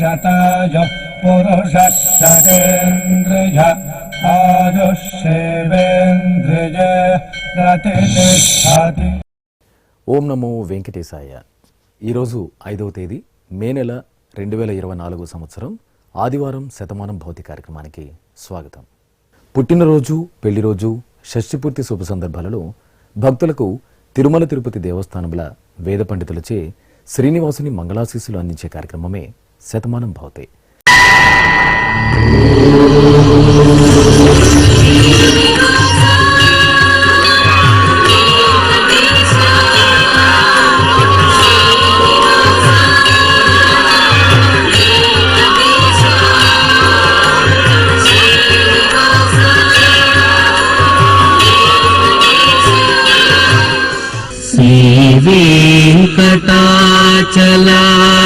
శతాయ పురుష శతేంద్రియ ఆయుష్యేవేంద్రియ ప్రతిష్టతి. ఓం నమో వెంకటేశాయ. ఈరోజు 5వ తేదీ మే నెల 2024 సంవత్సరం ఆదివారం శతమానం భౌతి కార్యక్రమానికి స్వాగతం. పుట్టినరోజు, పెళ్లిరోజు, షష్ఠిపూర్తి శుభ సందర్భాలలో భక్తులకు తిరుమల తిరుపతి దేవస్థానముల వేద పండితులచే శ్రీనివాసుని మంగళాశీస్సులు అందించే కార్యక్రమమే శతమానం భౌతి.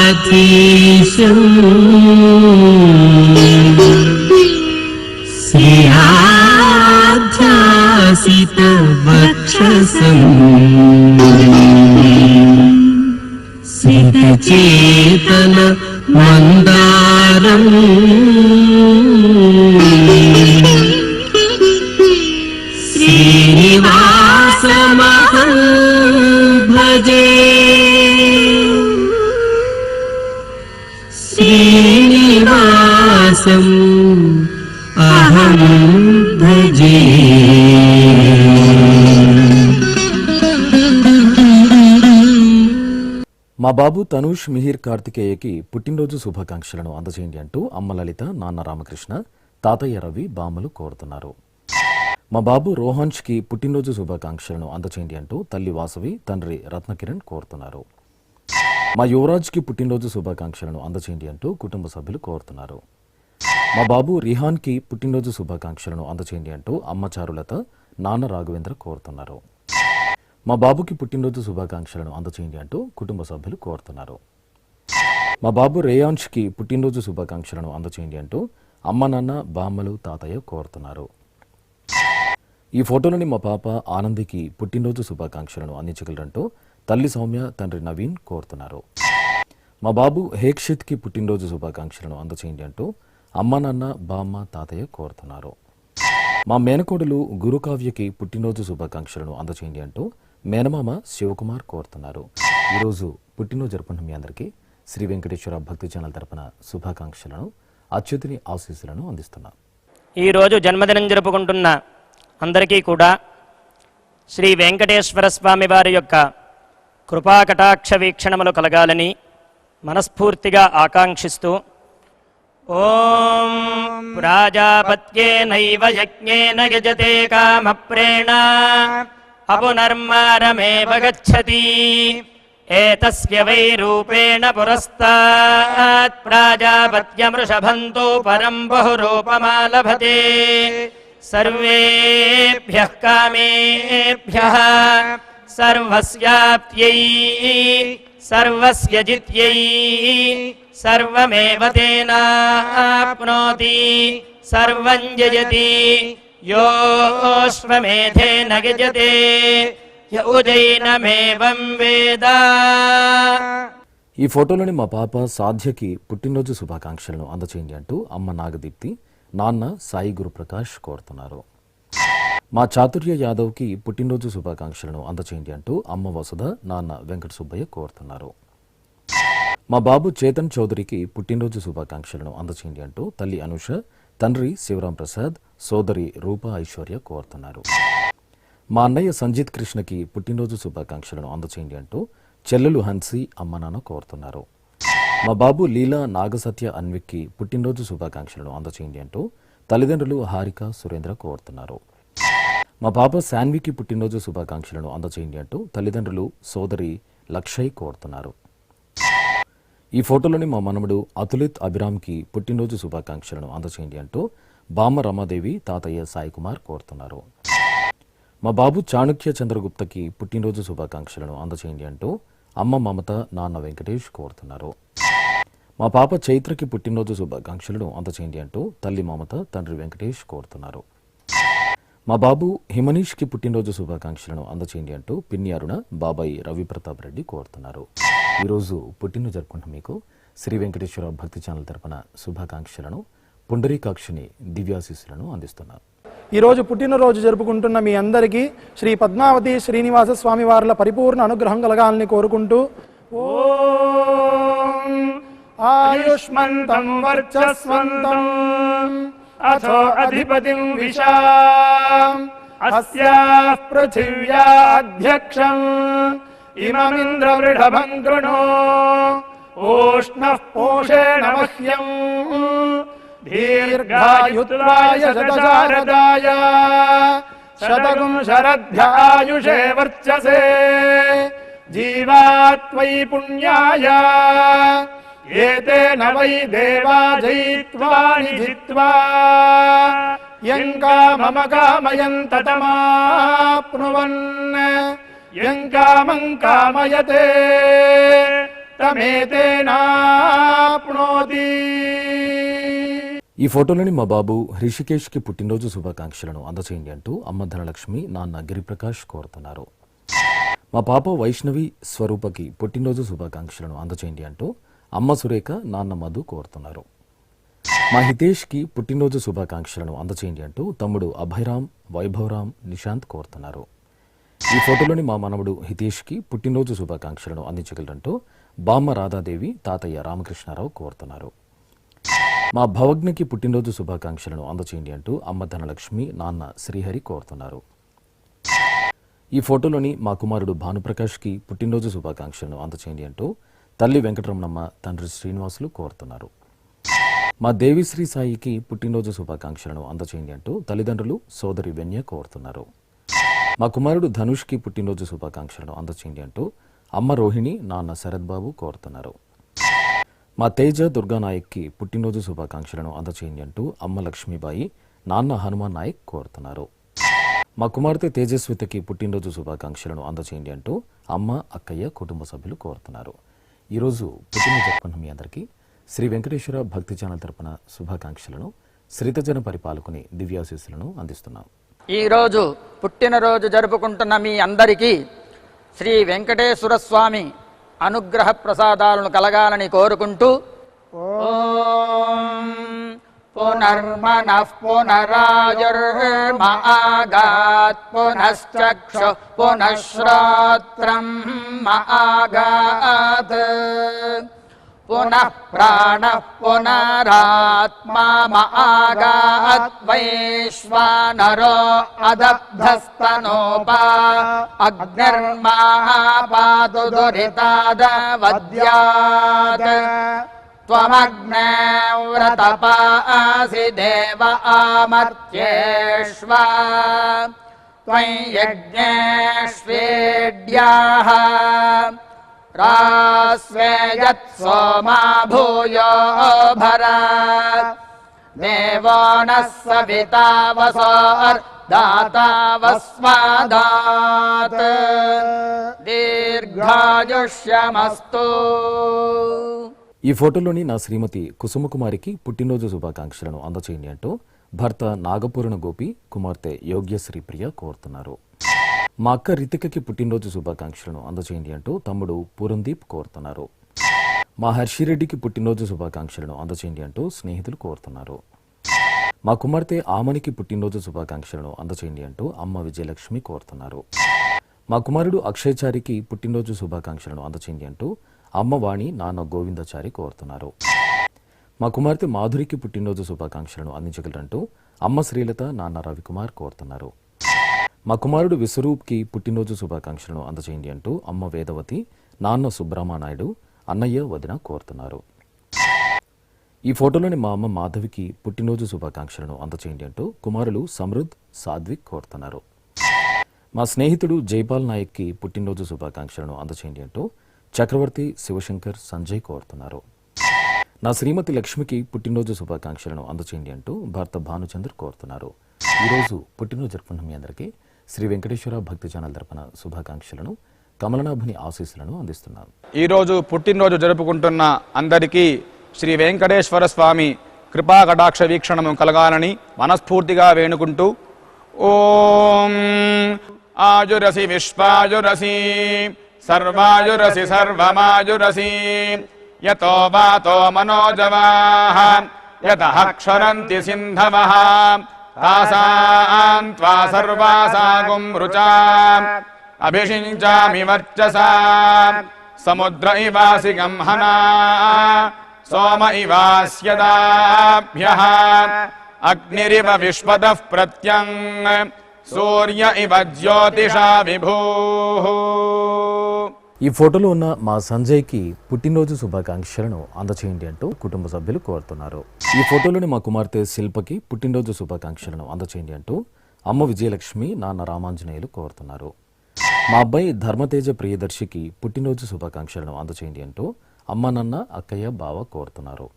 వెంకటాచలాధీశం శ్రీయాధ్యాసిత వక్షసం సితచేతన మందారం శ్రీనివాసమహం భజే. శ్రీనివాసం అహం భజే. మా బాబు తనూష్ మిహిర్ కార్తికేయకి పుట్టినరోజు శుభాకాంక్షలను అందజేయండి అంటూ అమ్మ లలిత, నాన్న రామకృష్ణ, తాతయ్య రవి, బామ్మలు కోరుతున్నారు. మా బాబు రోహాన్ష్కి పుట్టినరోజు శుభాకాంక్షలను అందచేయండి అంటూ తల్లి వాసవి, తండ్రి రత్నకిరణ్ కోరుతున్నారు. మా యువరాజ్కి పుట్టినరోజు శుభాకాంక్షలను అందచేయండి అంటూ కుటుంబ సభ్యులు కోరుతున్నారు. మా బాబు రిహాన్కి పుట్టినరోజు శుభాకాంక్షలను అందచేయండి అంటూ అమ్మ చారులత, నాన్న రాఘవేంద్ర కోరుతున్నారు. మా బాబుకి పుట్టినరోజు శుభాకాంక్షలను అందచేయండి అంటూ కుటుంబ సభ్యులు కోరుతున్నారు. మా బాబు రేయాన్ష్కి పుట్టినరోజు శుభాకాంక్షలను అందచేయండి అంటూ అమ్మ, నాన్న, బామ్మలు, తాతయ్య కోరుతున్నారు. ఈ ఫోటోలోని మా పాప ఆనందికి పుట్టినరోజు శుభాకాంక్షలను అందించగలరంటూ తల్లి సౌమ్య, తండ్రి నవీన్ కోరుతున్నారు. మా బాబు హేక్షిత్కి పుట్టినరోజు శుభాకాంక్షలను అందచేయండి అంటూ అమ్మ, నాన్న, బామ్మ, తాతయ్య కోరుతున్నారు. మా మేనకోడలు గురుకావ్యకి పుట్టినరోజు శుభాకాంక్షలను అందచేయండి అంటూ మేనమామ శివకుమార్ కోరుతున్నారు. ఈరోజు పుట్టినరోజు జరుపుకున్న మీ అందరికీ శ్రీ వెంకటేశ్వర భక్తి ఛానల్ తరపున శుభాకాంక్షలను, అచ్యుతుని ఆశీస్సులను అందిస్తున్నాం. ఈరోజు జన్మదినం జరుపుకుంటున్న అందరికీ కూడా శ్రీ వెంకటేశ్వర స్వామి వారి యొక్క కృపాకటాక్ష వీక్షణములు కలగాలని మనస్ఫూర్తిగా ఆకాంక్షిస్తూ ఓం ప్రాజాపత్యేనైవ యజ్ఞేన యజతే కామప్రేణ అపునర్మారమేవ గచ్చతి ఏతస్య వై రూపేణ పురస్తాత్ ప్రాజాపత్యమృషభంతో పరం బహురూపమాలభతే. సర్వేభ్యః కామేభ్యః సర్వస్యాప్త్యై సర్వస్య జిత్యై సర్వమేవ తేనాప్నోతి సర్వం జయతి యోऽశ్వమేధేన గజతే య ఉజైనమేవం వేద. ఈ ఫోటోలోని మా పాప సాధ్యకి పుట్టినరోజు శుభాకాంక్షలను అందచేయండి అంటూ అమ్మ నాగదీప్తి, నాన్న సాయి గురుప్రకాష్ కోరుతున్నారు. మా చాతుర్య యాదవ్కి పుట్టినరోజు శుభాకాంక్షలను అందచేయండి అంటూ అమ్మ వసుధ, నాన్న వెంకట సుబ్బయ్య కోరుతున్నారు. మా బాబు చేతన్ చౌదరికి పుట్టినరోజు శుభాకాంక్షలను అందచేయండి అంటూ తల్లి అనుష, తండ్రి శివరాం ప్రసాద్, సోదరి రూపా ఐశ్వర్య కోరుతున్నారు. మా అన్నయ్య సంజిత్ కృష్ణకి పుట్టినరోజు శుభాకాంక్షలను అందచేయండి అంటూ చెల్లెలు హన్సీ, అమ్మ నాన్న కోరుతున్నారు. మా బాబు లీలా, నాగసత్య, అన్విక్కి పుట్టినరోజు శుభాకాంక్షలను అందచేయండి అంటూ తల్లిదండ్రులు హారిక, సురేంద్ర కోరుతున్నారు. మా పాప శాన్వికి పుట్టినరోజు శుభాకాంక్షలను అందచేయండి అంటూ తల్లిదండ్రులు సోదరి లక్షయ్ కోరుతున్నారు. ఈ ఫోటోలోని మా మనవడు అతులిత్ అభిరామ్కి పుట్టినరోజు శుభాకాంక్షలను అందచేయండి అంటూ బామ్మ రమాదేవి, తాతయ్య సాయి కుమార్ కోరుతున్నారు. మా బాబు చాణుక్య చంద్రగుప్తకి పుట్టినరోజు శుభాకాంక్షలను అందచేయండి అంటూ అమ్మ మమత, నాన్న వెంకటేష్ కోరుతున్నారు. మా పాప చైత్రకి పుట్టినరోజు శుభాకాంక్షలను అందచేయండి అంటూ తల్లి మమత, తండ్రి వెంకటేష్ కోరుతున్నారు. మా బాబు హిమనీష్కి పుట్టినరోజు శుభాకాంక్షలను అందచేయండి అంటూ పిన్ని అరుణ, బాబాయి రవి ప్రతాప్ రెడ్డి కోరుతున్నారు. ఈరోజు పుట్టినరోజు జరుపుకుంటున్న మీకు శ్రీ వెంకటేశ్వర భక్తి ఛానల్ తరపున శుభాకాంక్షలను, పుండరీకాక్షిని దివ్యాశీస్సులను అందిస్తున్నారు. ఈరోజు పుట్టినరోజు జరుపుకుంటున్న మీ అందరికీ శ్రీ పద్మావతి శ్రీనివాస స్వామి వార్ల పరిపూర్ణ అనుగ్రహం కలగాలని కోరుకుంటూ ఓం ఆయుష్మంతం వర్చస్వంతం అథో అధిపతిం విశాం అస్యాః పృథివ్యా అధ్యక్షం ఇమమింద్రవృఢభం కృణో ఓష్ణః పోషేణ మహ్యం దీర్ఘాయుత్వాయ శతశారదాయ శతగుం శరధ్యాయుషే వర్చసే జీవాత్వై పుణ్యాయ ఏతేన వై దేవా జయిత్వాని జిత్వా యం కామమ కామయం తతమాప్నువన్ యం కామం కామయతే తమేతేనాప్నోతి. ఈ ఫోటోలోని మా బాబు హృషికేష్కి పుట్టినరోజు శుభాకాంక్షలను అందచేయండి అంటూ అమ్మ ధనలక్ష్మి, నాన్న గిరిప్రకాష్ కోరుతున్నారు. మా పాప వైష్ణవి స్వరూపకి పుట్టినరోజు శుభాకాంక్షలను అందచేయండి అంటూ అమ్మ సురేఖ, నాన్న మధు కోరుతున్నారు. మా హితేష్కి పుట్టినరోజు శుభాకాంక్షలను అందచేయండి అంటూ తమ్ముడు అభయరామ్, వైభవరామ్, నిశాంత్ కోరుతున్నారు. ఈ ఫోటోలోని మా మనవడు హితేష్కి పుట్టినరోజు శుభాకాంక్షలను అందించగలరంటూ బామ్మ రాధాదేవి, తాతయ్య రామకృష్ణారావు కోరుతున్నారు. మా భవజ్ఞకి పుట్టినరోజు శుభాకాంక్షలను అందచేయండి అంటూ అమ్మ ధనలక్ష్మి, నాన్న శ్రీహరి కోరుతున్నారు. ఈ ఫోటోలోని మా కుమారుడు భానుప్రకాష్కి పుట్టినరోజు శుభాకాంక్షలను అందచేయండి అంటూ తల్లి వెంకటరమణమ్మ, తండ్రి శ్రీనివాసులు కోరుతున్నారు. మా దేవిశ్రీ సాయికి పుట్టినరోజు శుభాకాంక్షలను అందచేయండి అంటూ తల్లిదండ్రులు, సోదరి వెన్య కోరుతున్నారు. మా కుమారుడు ధనుష్కి పుట్టినరోజు శుభాకాంక్షలను అందచేయండి అంటూ అమ్మ రోహిణి, నాన్న శరత్ బాబు కోరుతున్నారు. మా తేజ దుర్గానాయక్కి పుట్టినరోజు శుభాకాంక్షలను అందచేయండి అంటూ అమ్మ లక్ష్మీబాయి, నాన్న హనుమాన్ నాయక్ కోరుతున్నారు. మా కుమార్తె తేజస్వితకి పుట్టినరోజు శుభాకాంక్షలను అందచేయండి అంటూ అమ్మ, అక్కయ్య, కుటుంబ సభ్యులు కోరుతున్నారు. ఈరోజు పుట్టినరోజు జరుపుకున్న మీ అందరికీ శ్రీ వెంకటేశ్వర భక్తి ఛానల్ తరపున శుభాకాంక్షలను, శ్రీతజన పరిపాలకుని దివ్యాశీస్సులను అందిస్తున్నాం. ఈరోజు పుట్టినరోజు జరుపుకుంటున్న మీ అందరికీ శ్రీ వెంకటేశ్వర స్వామి అనుగ్రహ ప్రసాదాలను కలగాలని కోరుకుంటూ ఓం పునర్మనః పునరాయుర్మాగాత్ పునశ్చక్షు పునఃశ్రోత్రం మాగాత్ పునః ప్రాణః పునరాత్మా మాగాత్ వైశ్వానరో అదబ్ధస్తనోపా అగ్నిర్మాపాతు దురితాదవద్యాత్ త్వమగ్నే వ్రతపాసి దేవ ఆమర్త్యేష్వ త్వం యజ్ఞేష్వేడ్యాః రాస్వేయత్ సోమా భూయో భర దేవో నః సవితా వసోర్దాతా వస్మాదాత్ దీర్ఘాయుష్యమస్తు. ఈ ఫోటోలోని నా శ్రీమతి కుసుమకుమారికి పుట్టినరోజు శుభాకాంక్షలను అందచేయండి అంటూ భర్త నాగపూర్ణ గోపి, కుమార్తె యోగ్యశ్రీ ప్రియ కోరుతున్నారు. మా అక్క రితికకి పుట్టినరోజు శుభాకాంక్షలను అందచేయండి అంటూ తమ్ముడు పూరందీప్ కోరుతున్నారు. మా హర్షిరెడ్డికి పుట్టినరోజు శుభాకాంక్షలను అందచేయండి అంటూ స్నేహితులు కోరుతున్నారు. మా కుమార్తె ఆమనికి పుట్టినరోజు శుభాకాంక్షలను అందచేయండి అంటూ అమ్మ విజయలక్ష్మి కోరుతున్నారు. మా కుమారుడు అక్షయచారికి పుట్టినరోజు శుభాకాంక్షలను అందచేయండి అంటూ అమ్మ వాణి, నాన్న గోవిందాచారి కోరుతున్నారు. మా కుమార్తె మాధురికి పుట్టినరోజు శుభాకాంక్షలను అందించగలరంటూ అమ్మ శ్రీలత, నాన్న రవికుమార్ కోరుతున్నారు. మా కుమారుడు విశ్వరూప్కి పుట్టినరోజు శుభాకాంక్షలను అందచేయండి అంటూ అమ్మ వేదవతి, నాన్న సుబ్రహ్మనాయుడు, అన్నయ్య, వదిన కోరుతున్నారు. ఈ ఫోటోలోని మా అమ్మ మాధవికి పుట్టినరోజు శుభాకాంక్షలను అందచేయండి అంటూ కుమారులు సమృద్ధ్, సాత్విక్ కోరుతున్నారు. మా స్నేహితుడు జైపాల్ నాయక్కి పుట్టినరోజు శుభాకాంక్షలను అందచేయండి అంటూ చక్రవర్తి, శివశంకర్, సంజయ్ కోరుతున్నారు. నా శ్రీమతి లక్ష్మికి పుట్టినరోజు శుభాకాంక్షలను అందచేయండి అంటూ భర్త భానుచంద్ర కోరుతున్నారు. ఈరోజు పుట్టినరోజు జరుపుకున్న మీ అందరికీ శ్రీ వెంకటేశ్వర భక్తి ఛానల్ తరపున శుభాకాంక్షలను, కమలనాభుని ఆశీస్సులను అందిస్తున్నాను. ఈరోజు పుట్టినరోజు జరుపుకుంటున్న అందరికీ శ్రీ వెంకటేశ్వర స్వామి కృపా కటాక్ష వీక్షణము కలగాలని మనస్ఫూర్తిగా వేణుకుంటూ ఓం ఆయురసి విశ్వాయురసి సర్వాయురసి సర్వమాయురసి యతో వాతో మనోజవాః యతః క్షరంతి సింధవః తాసాం త్వా సర్వాసాగుం రుచాం అభిషించామి వర్చసా సముద్ర ఇవాసి గంహనా సోమ ఇవాస్యదాభ్యః అగ్నిరివ విశ్వదః ప్రత్యం సూర్య ఇవ జ్యోతిషా విభూః. ఈ ఫోటోలో ఉన్న మా సంజయ్కి పుట్టినరోజు శుభాకాంక్షలను అందచేయండి అంటూ కుటుంబ సభ్యులు కోరుతున్నారు. ఈ ఫోటోలోని మా కుమార్తె శిల్పకి పుట్టినరోజు శుభాకాంక్షలను అందచేయండి అంటూ అమ్మ విజయలక్ష్మి, నాన్న రామాంజనేయులు కోరుతున్నారు. మా అబ్బాయి ధర్మతేజ ప్రియదర్శికి పుట్టినరోజు శుభాకాంక్షలను అందచేయండి అంటూ అమ్మ, నాన్న, అక్కయ్య, బావ కోరుతున్నారు.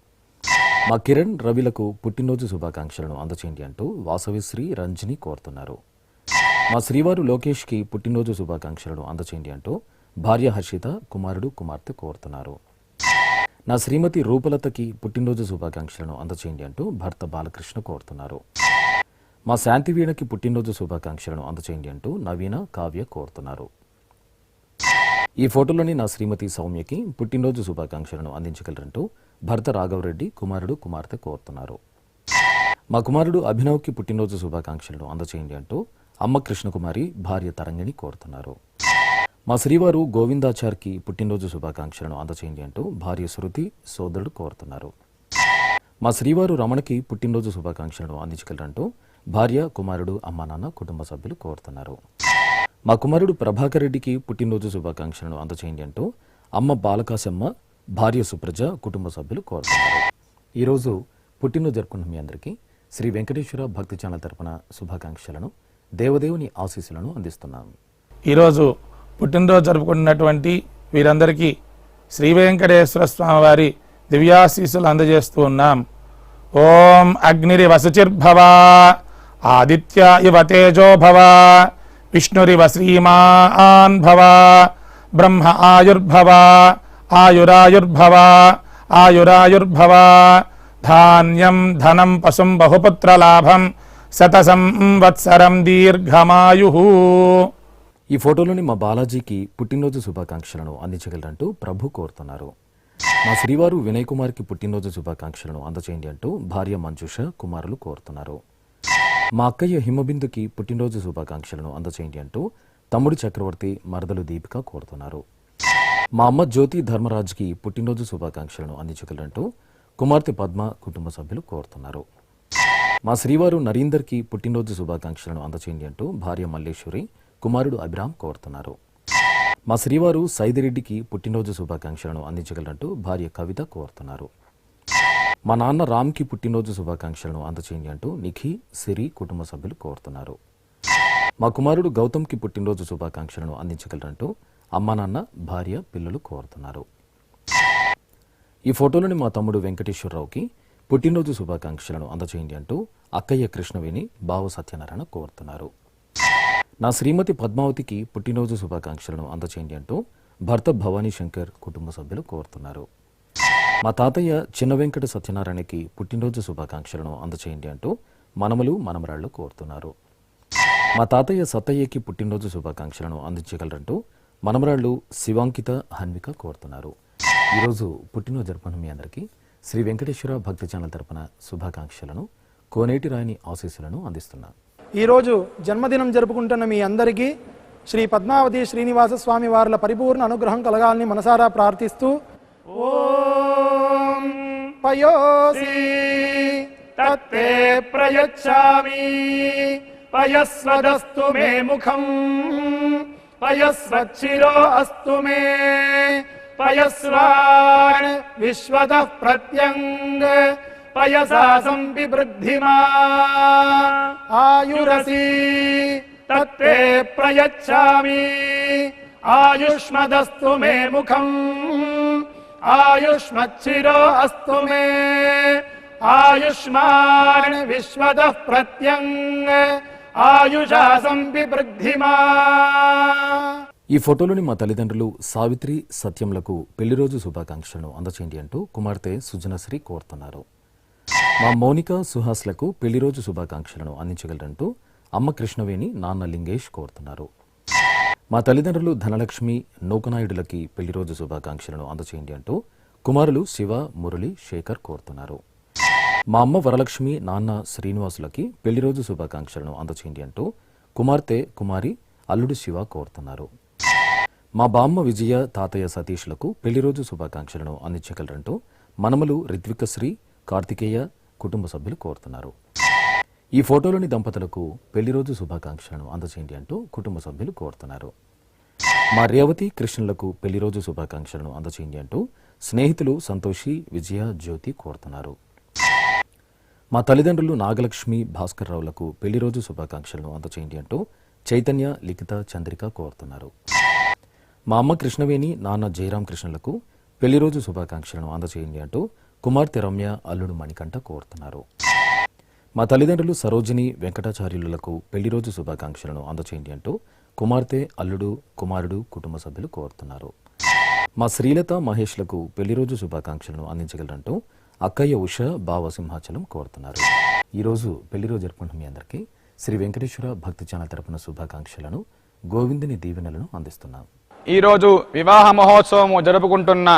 మా కిరణ్, రవిలకు పుట్టినరోజు శుభాకాంక్షలను అందచేయండి అంటూ వాసవిశ్రీ, రంజని కోరుతున్నారు. మా శ్రీవారు లోకేష్కి పుట్టినరోజు శుభాకాంక్షలను అందచేయండి అంటూ భార్య హర్షిత, కుమారుడు, కుమార్తె కోరుతున్నారు. నా శ్రీమతి రూపలతకి పుట్టినరోజు శుభాకాంక్షలను అందచేయండి అంటూ భర్త బాలకృష్ణ కోరుతున్నారు. మా శాంతివీణకి పుట్టినరోజు శుభాకాంక్షలను అందచేయండి అంటూ నవీన, కావ్య కోరుతున్నారు. ఈ ఫోటోలోని నా శ్రీమతి సౌమ్యకి పుట్టినరోజు శుభాకాంక్షలను అందించగలరంటూ భర్త రాఘవరెడ్డి, కుమారుడు, కుమార్తె కోరుతున్నారు. మా కుమారుడు అభినవ్కి పుట్టినరోజు శుభాకాంక్షలను అందచేయండి అంటూ అమ్మ కృష్ణకుమారి, భార్య తరంగిణి కోరుతున్నారు. మా శ్రీవారు గోవిందాచార్కి పుట్టినరోజు శుభాకాంక్షలను అందచేయండి అంటూ భార్య శృతి, సోదరుడు కోరుతున్నారు. మా శ్రీవారు రమణకి పుట్టినరోజు శుభాకాంక్షలను అందించగలరంటూ భార్య, కుమారుడు, అమ్మ, నాన్న, కుటుంబ సభ్యులు కోరుతున్నారు. మా కుమారుడు ప్రభాకర్ రెడ్డికి పుట్టినరోజు శుభాకాంక్షలను అందచేయండి అంటూ అమ్మ బాలకాశమ్మ, భార్య సుప్రజ, కుటుంబ సభ్యులు కోరుతున్నారు. ఈరోజు పుట్టినరోజు జరుపుకున్న మీ అందరికీ శ్రీ వెంకటేశ్వర భక్తి ఛానల్ తరపున శుభాకాంక్షలను, దేవదేవుని ఆశీస్సులను అందిస్తున్నాం. ఈరోజు పుట్టినరోజు జరుపుకున్నటువంటి వీరందరికీ శ్రీ వెంకటేశ్వర స్వామి వారి దివ్యాశీస్సులు అందజేస్తూ ఉన్నాం. ఓం అగ్నిరివ శుచిర్భవ, ఆదిత్య ఇవ తేజో భవ, విష్ణురివ శ్రీమాన్ భవ, బ్రహ్మ ఆయుర్భవ, ఆయురాయుర్భవ, ఆయురాయుర్భవ, ధాన్యం ధనం పశుం బహుపుత్రలాభం, శత సంవత్సరం దీర్ఘమాయుః. ఈ ఫోటోలోని మా బాలాజీకి పుట్టినరోజు శుభాకాంక్షలను అందించగలరంటూ ప్రభు కోరుతున్నారు. మా శ్రీవారు వినయ్ కుమార్కి పుట్టినరోజు శుభాకాంక్షలను అందచేయండి అంటూ భార్య మంజుష, కుమారులు కోరుతున్నారు. మా అక్కయ్య హిమబిందుకి పుట్టినరోజు శుభాకాంక్షలను అందచేయండి అంటూ తమ్ముడు చక్రవర్తి, మరదలు దీపిక కోరుతున్నారు. మా అమ్మ జ్యోతి ధర్మరాజ్కి పుట్టినరోజు శుభాకాంక్షలను అందించగలరంటూ కుమార్తె పద్మ, కుటుంబ సభ్యులు కోరుతున్నారు. మా శ్రీవారు నరీందర్కి పుట్టినరోజు శుభాకాంక్షలను అందచేయండి అంటూ భార్య మల్లేశ్వరి, కుమారుడు అభిరామ్ కోరుతున్నారు. మా శ్రీవారు సైదిరెడ్డికి పుట్టినరోజు శుభాకాంక్షలను అందించగలరంటూ భార్య కవిత కోరుతున్నారు. మా నాన్న రామ్కి పుట్టినరోజు శుభాకాంక్షలను అందచేయండి అంటూ నిఖి, సిరి, కుటుంబ సభ్యులు కోరుతున్నారు. మా కుమారుడు గౌతమ్కి పుట్టినరోజు శుభాకాంక్షలను అందించగలరంటూ అమ్మ, నాన్న, భార్య, పిల్లలు కోరుతున్నారు. ఈ ఫోటోలోని మా తమ్ముడు వెంకటేశ్వరరావుకి పుట్టినరోజు శుభాకాంక్షలను అందచేయండి అంటూ అక్కయ్య కృష్ణవేణి, బావ సత్యనారాయణ కోరుతున్నారు. నా శ్రీమతి పద్మావతికి పుట్టినరోజు శుభాకాంక్షలను అందచేయండి అంటూ భర్త భవానీ శంకర్, కుటుంబ సభ్యులు కోరుతున్నారు. మా తాతయ్య చిన్న వెంకట సత్యనారాయణకి పుట్టినరోజు శుభాకాంక్షలను అందచేయండి అంటూ మనమలు, మనమరాళ్లు కోరుతున్నారు. మా తాతయ్య సత్తయ్యకి పుట్టినరోజు శుభాకాంక్షలను అందించగలరంటూ మనమరాళ్లు శివాంకిత, హన్విక కోరుతున్నారు. ఈరోజు పుట్టినరోజు జరుపుకున్న మీ అందరికీ శ్రీ వెంకటేశ్వర భక్తి ఛానల్ తరపున శుభాకాంక్షలను, కోనేటి రాయని ఆశీస్సులను అందిస్తున్నాను. ఈరోజు జన్మదినం జరుపుకుంటున్న మీ అందరికీ శ్రీ పద్మావతి శ్రీనివాస స్వామి వార్ల పరిపూర్ణ అనుగ్రహం కలగాలని మనసారా ప్రార్థిస్తూ ఓం పయోసి తత్తే ప్రయచ్చామి పయస్వదస్తు మే ముఖం పయస్వచ్చిరో అస్తు మే పయస్వాన్ విశ్వతః ప్రత్యంగ పయసా సంపివృద్ధిమా ఆయురసి తత్తే ప్రయచ్చామి ఆయుష్మదస్తు మే ముఖం ఆయుష్మచ్చిరో అస్తు మే ఆయుష్మాన్ విశ్వతః ప్రత్యంగ ఆయుషా సంపివృద్ధిమా. ఈ ఫోటోలోని మా తల్లిదండ్రులు సావిత్రి, సత్యంలకు పెళ్లిరోజు శుభాకాంక్షలను అందచేయండి అంటూ కుమార్తె సుజనశ్రీ కోరుతున్నారు. మా మౌనిక, సుహాస్లకు పెళ్లిరోజు శుభాకాంక్షలను అందించగలరంటూ అమ్మ కృష్ణవేణి, నాన్న లింగేష్ కోరుతున్నారు. మా తల్లిదండ్రులు ధనలక్ష్మి, నూకనాయుడులకి పెళ్లిరోజు శుభాకాంక్షలను అందచేయండి అంటూ కుమారులు శివ, మురళి, శేఖర్ కోరుతున్నారు. మా అమ్మ వరలక్ష్మి, నాన్న శ్రీనివాసులకి పెళ్లి రోజు శుభాకాంక్షలను అందచేయండి అంటూ కుమార్తె కుమారి, అల్లుడు శివ కోరుతున్నారు. మా బామ్మ విజయ, తాతయ్య సతీష్లకు పెళ్లి రోజు శుభాకాంక్షలను అందించగలరంటూ మనమలు రిత్వికశ్రీ, కార్తికేయ కుటుంబ సభ్యులు కోరుతున్నారు. ఈ ఫోటోలోని దంపతులకు పెళ్లి రోజు శుభాకాంక్షలను అందచేయండి అంటూ కుటుంబ సభ్యులు కోరుతున్నారు. మా రేవతి, కృష్ణులకు పెళ్లి రోజు శుభాకాంక్షలను అందచేయండి అంటూ స్నేహితులు సంతోషి, విజయ, జ్యోతి కోరుతున్నారు. మా తల్లిదండ్రులు నాగలక్ష్మి, భాస్కర్ రావులకు పెళ్లి రోజు శుభాకాంక్షలను అందచేయండి అంటూ చైతన్య, లిఖిత, చంద్రిక కోరుతున్నారు. మా అమ్మ కృష్ణవేణి, నాన్న జయరాం కృష్ణులకు పెళ్లి రోజు శుభాకాంక్షలను అందచేయండి అంటూ కుమార్తె రమ్య, అల్లుడు మణికంఠ కోరుతున్నారు. మా తల్లిదండ్రులు సరోజిని, వెంకటాచార్యులకు పెళ్లి రోజు శుభాకాంక్షలను అందచేయండి అంటూ కుమార్తె, అల్లుడు, కుమారుడు కుటుంబ సభ్యులు కోరుతున్నారు. మా శ్రీలత, మహేష్లకు పెళ్లి రోజు శుభాకాంక్షలను అందించగలరంటూ అక్కయ్య ఉష, బావ సింహాచలం కోరుతున్నారు. ఈరోజు పెళ్లి రోజు జరుపుకుంటున్న మీ అందరికీ శ్రీ వెంకటేశ్వర భక్తి ఛానల్ తరపున శుభాకాంక్షలను, గోవిందుని దీవెనలను అందిస్తున్నాం. ఈరోజు వివాహ మహోత్సవము జరుపుకుంటున్న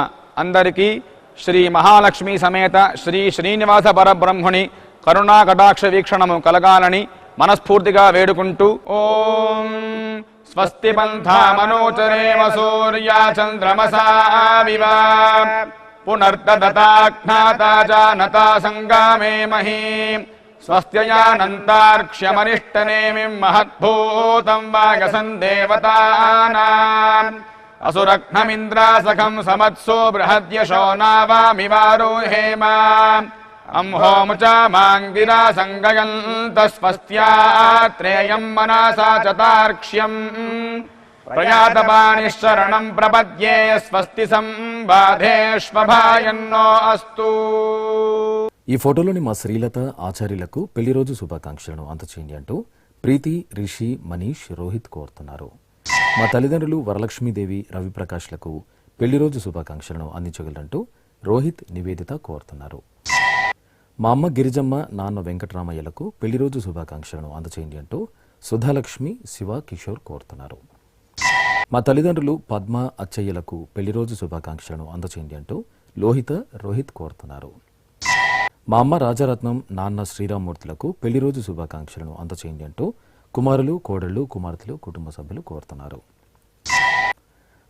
అందరికీ శ్రీ మహాలక్ష్మి సమేత శ్రీ శ్రీనివాస పరబ్రహ్మణి కరుణా కటాక్ష వీక్షణము కలగాలని మనస్ఫూర్తిగా వేడుకుంటూ ఓం స్వస్తి పంథా మనోచరేమ సూర్యా చంద్రమసా వివ పునర్దదతాజ్ఞాతా జానతా సంగామే మహీ స్వస్త్యయానంతార్క్ష్యమనిష్టనేమిం మహద్భూతం వాగసం దేవతానాం అసురఘ్నమింద్రాసఖం సమత్సో బృహద్యశో నావామివారోహేమ అంహోముచామాంగిరా సంగయంత స్వస్త్యాత్రేయం మనసా చతార్క్ష్యం ప్రయాతపానిశరణం ప్రపద్యే స్వస్తి సంబాధేష్వభాయన్నో అస్తు. ఈ ఫోటోలోని మా శ్రీలత, ఆచార్యులకు పెళ్లి రోజు శుభాకాంక్షలను అందచేయండి అంటూ ప్రీతి, రిషి, మనీష్, రోహిత్ కోరుతున్నారు. మా తల్లిదండ్రులు వరలక్ష్మీదేవి, రవిప్రకాష్లకు పెళ్లి రోజు శుభాకాంక్షలను అందించగలరంటూ రోహిత్, నివేదిత కోరుతున్నారు. మా అమ్మ గిరిజమ్మ, నాన్న వెంకటరామయ్యలకు పెళ్లి రోజు శుభాకాంక్షలను అందచేయండి అంటూ సుధాలక్ష్మి, శివ, కిషోర్ కోరుతున్నారు. మా తల్లిదండ్రులు పద్మ, అచ్చయ్యలకు పెళ్లి రోజు శుభాకాంక్షలను అందచేయండి అంటూ లోహిత, రోహిత్ కోరుతున్నారు. మా అమ్మ రాజారత్నం, నాన్న శ్రీరామ్మూర్తులకు పెళ్లి రోజు శుభాకాంక్షలను అందచేయండి అంటూ కుమారులు, కోడళ్లు, కుమార్తెలు కుటుంబ సభ్యులు కోరుతున్నారు.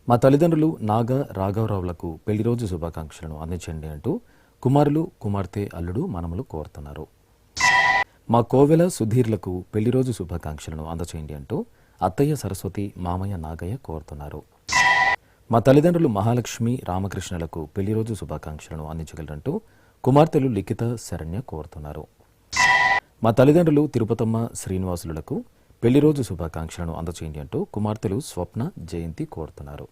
మా తల్లిదండ్రులు నాగ, రాఘవరావులకు పెళ్లి రోజు శుభాకాంక్షలను అందించండి అంటూ కుమారులు, కుమార్తె, అల్లుడు, మనములు కోరుతున్నారు. మా కోవెల, సుధీర్లకు పెళ్లి రోజు శుభాకాంక్షలను అందచేయండి అంటూ అత్తయ్య సరస్వతి, మామయ్య నాగయ్య కోరుతున్నారు. మా తల్లిదండ్రులు మహాలక్ష్మి, రామకృష్ణులకు పెళ్లి రోజు శుభాకాంక్షలను అందించగలరంటూ కుమార్తెలు లిఖిత, శరణ్య కోరుతున్నారు. మా తల్లిదండ్రులు తిరుపతమ్మ, శ్రీనివాసులకు పెళ్లి రోజు శుభాకాంక్షలను అందచేయండి అంటూ కుమార్తెలు స్వప్న, జయంతి కోరుతున్నారు.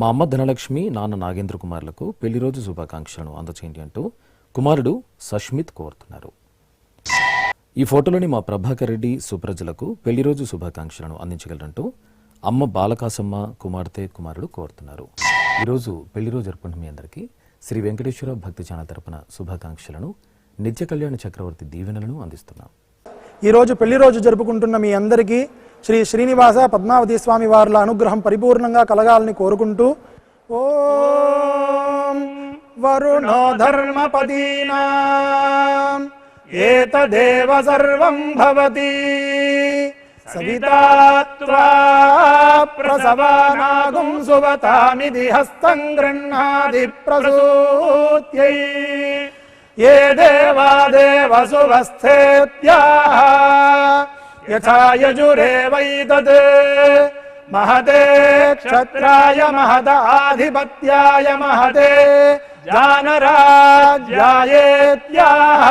మా అమ్మ ధనలక్ష్మి, నాన్న నాగేంద్ర కుమార్లకు పెళ్లి రోజు శుభాకాంక్షలను అందచేయండి అంటూ కుమారుడు సష్మిత్ కోరుతున్నారు. ఈ ఫోటోలోని మా ప్రభాకర్ రెడ్డి, సుప్రజలకు పెళ్లి రోజు శుభాకాంక్షలను అందించగలరంటూ అమ్మ బాలకాసమ్మ, కుమార్తె, కుమారుడు కోరుతున్నారు. ఈరోజు పెళ్లి రోజు జరుపుకుంటున్న మీ అందరికీ శ్రీ వెంకటేశ్వర భక్తి ఛానల్ తరపున శుభాకాంక్షలను, నిత్య కళ్యాణ చక్రవర్తి దీవెనలను అందిస్తున్నాం. ఈరోజు పెళ్లి రోజు జరుపుకుంటున్న మీ అందరికీ శ్రీ శ్రీనివాస పద్మావతి స్వామి వార్ల అనుగ్రహం పరిపూర్ణంగా కలగాలని కోరుకుంటూ ఓం వరుణో ధర్మపదీనాం ఏతదేవ సర్వం భవతి సవితా త్వా ప్రసవానాగుం సువతామిది హస్తం గృహ్ణాది ప్రసూత్యై ఏ దేవాదేవ సువస్థేత్యాః యథా యజురేవైతత్ మహతే క్షత్రాయ మహదాధిపత్యాయ మహతే జానరాజ్యాయేత్యాః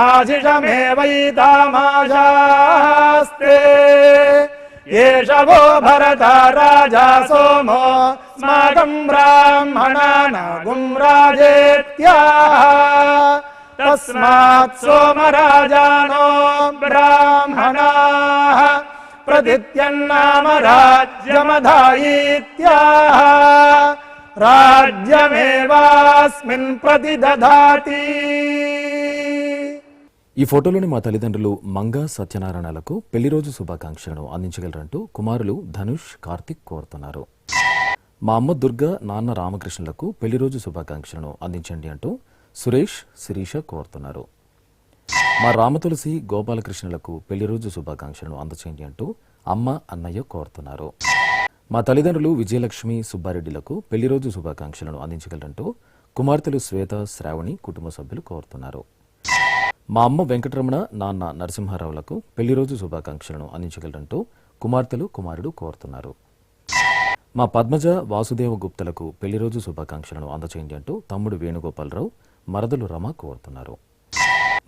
ఆశిషమేవైతామాశాస్తే ఏషవో భరత రాజా సోమో స్మాకం బ్రాహ్మణానాగుం రాజేత్యాః తస్మాత్ సోమరాజానో బ్రాహ్మణాః ప్రతిత్యన్నామ రాజ్యమధాయిత్యాః రాజ్యమేవాస్మిన్ ప్రతిదధాతి. ఈ ఫోటోలోని మా తల్లిదండ్రులు మంగ, సత్యనారాయణలకు పెళ్లి రోజు శుభాకాంక్షలను అందించగలరంటూ కుమారులు ధనుష్, కార్తిక్ కోరుతున్నారు. మా అమ్మ దుర్గా నాన్న రామకృష్ణులకు పెళ్లి రోజు శుభాకాంక్షలను అందించండి అంటూ సురేష్ శిరీష కోరుతున్నారు. మా రామతులసి గోపాలకృష్ణులకు పెళ్లి రోజు శుభాకాంక్షలను అందచేయండి అంటూ అమ్మ అన్నయ్య కోరుతున్నారు. మా తల్లిదండ్రులు విజయలక్ష్మి సుబ్బారెడ్డిలకు పెళ్లి రోజు శుభాకాంక్షలను అందించగలరంటూ కుమార్తెలు శ్వేత శ్రావణి కుటుంబ సభ్యులు కోరుతున్నారు. మా అమ్మ వెంకటరమణ నాన్న నరసింహారావులకు పెళ్లి రోజు శుభాకాంక్షలను అందించగలరంటూ కుమార్తెలు కుమారుడు కోరుతున్నారు. మా పద్మజ వాసుదేవ గుప్తలకు పెళ్లి రోజు శుభాకాంక్షలను అందచేయండి అంటూ తమ్ముడు వేణుగోపాలరావు మరదలు రమ కోరుతున్నారు.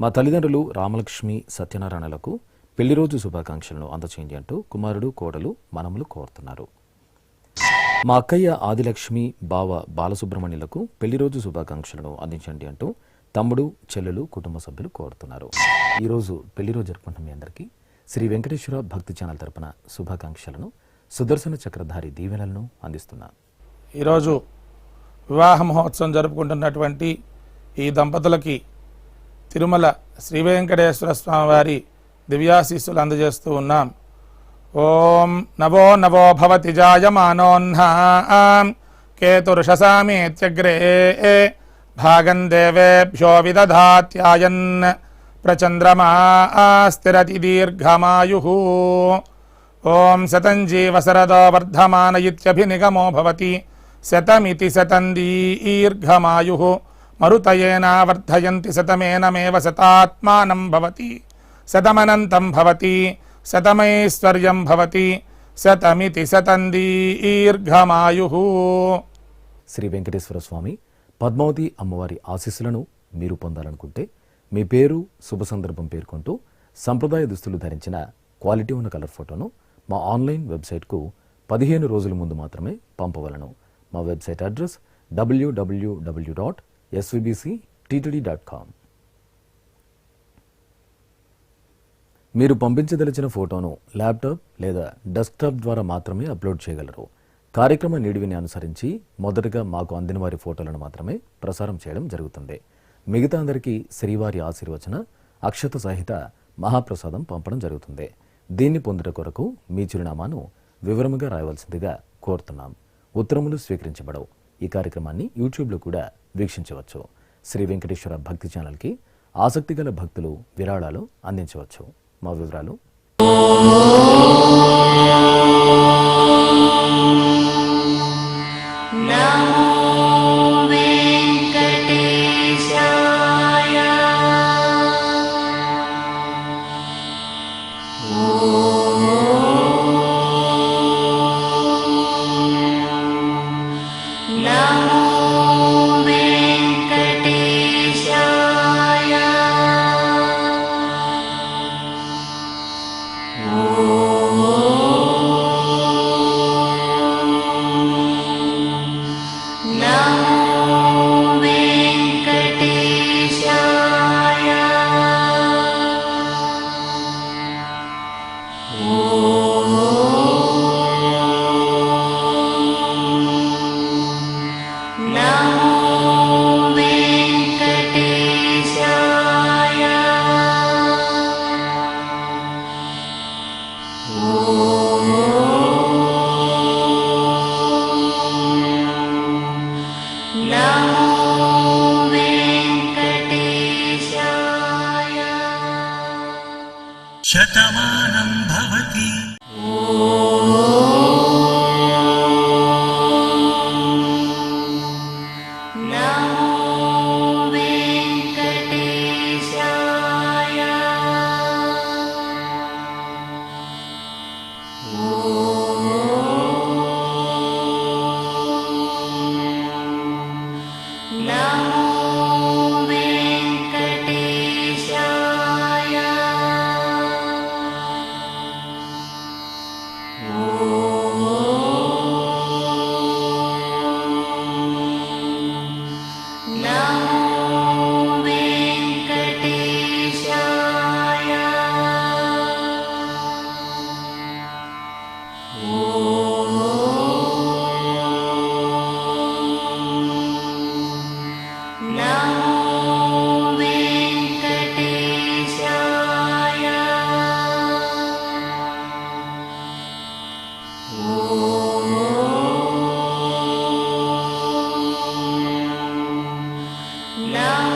మా తల్లిదండ్రులు రామలక్ష్మి సత్యనారాయణలకు పెళ్లి రోజు శుభాకాంక్షలను అందచేయండి అంటూ కుమారుడు కోడలు మనములు కోరుతున్నారు. మా అక్కయ్య ఆదిలక్ష్మి బావ బాలసుబ్రహ్మణ్యులకు పెళ్లి రోజు శుభాకాంక్షలను అందించండి అంటూ తమ్ముడు చెల్లెలు కుటుంబ సభ్యులు కోరుతున్నారు. ఈరోజు పెళ్లి రోజు జరుపుకుంటున్న మీ అందరికీ శ్రీ వెంకటేశ్వర భక్తి ఛానల్ తరపున శుభాకాంక్షలను సుదర్శన చక్రధారి దీవెనలను అందిస్తున్నా. ఈరోజు వివాహ మహోత్సవం జరుపుకుంటున్నటువంటి ఈ దంపతులకి తిరుమల శ్రీ వెంకటేశ్వర స్వామి వారి దివ్యాశీస్సులు అందజేస్తూ ఉన్నాం. ఓం నవో నవో భవతి జాయమానోన్హాం కేతుర్షసామేత్యగ్రే భాగం దేవేభ్యో విదధాత్యాయన్ ప్రచంద్రమా స్థిరతి దీర్ఘమాయుః. ఓం శతం జీవశరదో వర్ధమాన ఇత్యభినిగమో భవతి శతమితి శతం దీర్ఘమాయుః. మరుతయేన వర్ధయంతి శతమేనమేవ శతాత్మానం భవతి శతమనంతం భవతి శతమైశ్వర్యం భవతి శతమితి శతం దీర్ఘమాయుః. శ్రీ వెంకటేశ్వర స్వామి పద్మావతి అమ్మవారి ఆశీస్సులను మీరు పొందాలనుకుంటే మీ పేరు శుభ సందర్భం పేర్కొంటూ సంప్రదాయ దుస్తులు ధరించిన క్వాలిటీ ఉన్న కలర్ ఫోటోను మా ఆన్లైన్ వెబ్సైట్కు 15 రోజుల ముందు మాత్రమే పంపవలను. మా వెబ్సైట్ అడ్రస్ www.svbcttd.com. మీరు పంపించదలిచిన ఫోటోను ల్యాప్టాప్ లేదా డెస్క్టాప్ ద్వారా మాత్రమే అప్లోడ్ చేయగలరు. కార్యక్రమ నిడివిని అనుసరించి మొదటగా మాకు అందిన వారి ఫోటోలను మాత్రమే ప్రసారం చేయడం జరుగుతుంది. మిగతా అందరికీ శ్రీవారి ఆశీర్వచన అక్షత సహిత మహాప్రసాదం పంపడం జరుగుతుంది. దీన్ని పొందుట కొరకు మీ చిరునామాను వివరముగా రాయవలసిందిగా కోరుతున్నాం. ఉత్తరములు స్వీకరించబడవు. ఈ కార్యక్రమాన్ని యూట్యూబ్లో కూడా వీక్షించవచ్చు. శ్రీ వెంకటేశ్వర భక్తి ఛానల్కి ఆసక్తిగల భక్తులు విరాళాలు అందించవచ్చు. మా వివరాలు శతమానం భవతి. ఓ నమో